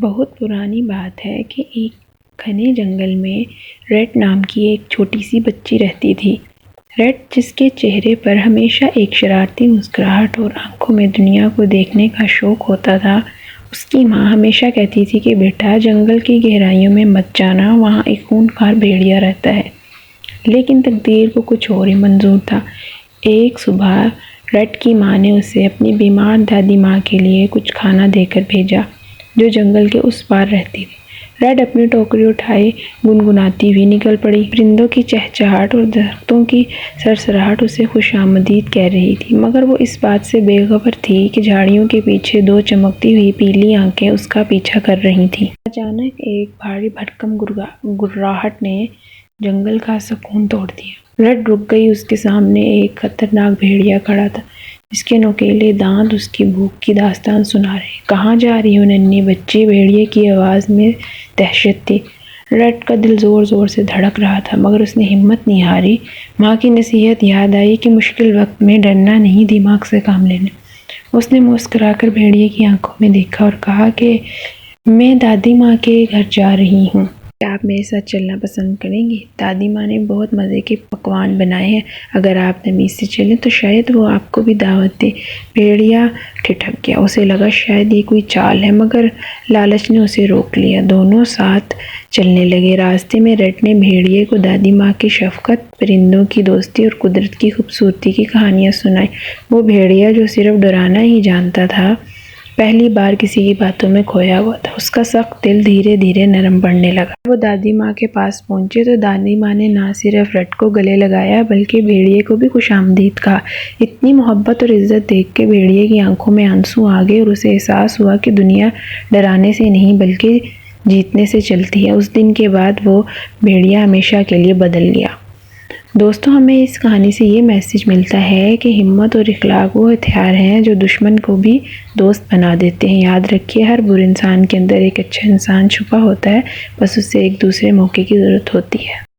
بہت پرانی بات ہے کہ ایک گھنے جنگل میں ریڈ نام کی ایک چھوٹی سی بچی رہتی تھی۔ ریڈ، جس کے چہرے پر ہمیشہ ایک شرارتی مسکراہٹ اور آنکھوں میں دنیا کو دیکھنے کا شوق ہوتا تھا، اس کی ماں ہمیشہ کہتی تھی کہ بیٹا، جنگل کی گہرائیوں میں مت جانا، وہاں ایک خونخوار بھیڑیا رہتا ہے۔ لیکن تقدیر کو کچھ اور ہی منظور تھا۔ ایک صبح ریڈ کی ماں نے اسے اپنی بیمار دادی ماں کے لیے کچھ کھانا دے کر بھیجا، جو جنگل کے اس پار رہتی تھی۔ ریڈ اپنی ٹوکری اٹھائے گنگناتی ہوئی نکل پڑی۔ پرندوں کی چہچہاہٹ اور درختوں کی سرسراہٹ اسے خوش آمدید کہہ رہی تھی، مگر وہ اس بات سے بے خبر تھی کہ جھاڑیوں کے پیچھے دو چمکتی ہوئی پیلی آنکھیں اس کا پیچھا کر رہی تھیں۔ اچانک ایک بھاری بھرکم گرراہٹ نے جنگل کا سکون توڑ دیا۔ ریڈ رک گئی۔ اس کے سامنے ایک خطرناک بھیڑیا کھڑا تھا، جس کے نوکیلے دانت اس کی بھوک کی داستان سنا رہے۔ "کہاں جا رہی ہو ننھی بچی؟" بھیڑیے کی آواز میں دہشت تھی۔ ریڈ کا دل زور زور سے دھڑک رہا تھا، مگر اس نے ہمت نہیں ہاری۔ ماں کی نصیحت یاد آئی کہ مشکل وقت میں ڈرنا نہیں، دماغ سے کام لینا۔ اس نے مسکرا کر بھیڑیے کی آنکھوں میں دیکھا اور کہا کہ میں دادی ماں کے گھر جا رہی ہوں۔ کیا آپ میرے ساتھ چلنا پسند کریں گی؟ دادی ماں نے بہت مزے کے پکوان بنائے ہیں۔ اگر آپ تمیز سے چلیں تو شاید وہ آپ کو بھی دعوت دیں۔ بھیڑیا ٹھٹک گیا۔ اسے لگا شاید یہ کوئی چال ہے، مگر لالچ نے اسے روک لیا۔ دونوں ساتھ چلنے لگے۔ راستے میں ریڈ نے بھیڑیے کو دادی ماں کی شفقت، پرندوں کی دوستی اور قدرت کی خوبصورتی کی کہانیاں سنائیں۔ وہ بھیڑیا، جو صرف ڈرانا ہی جانتا تھا، پہلی بار کسی کی باتوں میں کھویا ہوا تھا۔ اس کا سخت دل دھیرے دھیرے نرم پڑنے لگا۔ وہ دادی ماں کے پاس پہنچے تو دادی ماں نے نہ صرف ریڈ کو گلے لگایا بلکہ بھیڑیے کو بھی خوش آمدید کہا۔ اتنی محبت اور عزت دیکھ کے بھیڑیے کی آنکھوں میں آنسو آ گئے اور اسے احساس ہوا کہ دنیا ڈرانے سے نہیں بلکہ جیتنے سے چلتی ہے۔ اس دن کے بعد وہ بھیڑیا ہمیشہ کے لیے بدل گیا۔ دوستو، ہمیں اس کہانی سے یہ میسج ملتا ہے کہ ہمت اور اخلاق وہ ہتھیار ہیں جو دشمن کو بھی دوست بنا دیتے ہیں۔ یاد رکھیے، ہر برے انسان کے اندر ایک اچھا انسان چھپا ہوتا ہے، بس اسے ایک دوسرے موقع کی ضرورت ہوتی ہے۔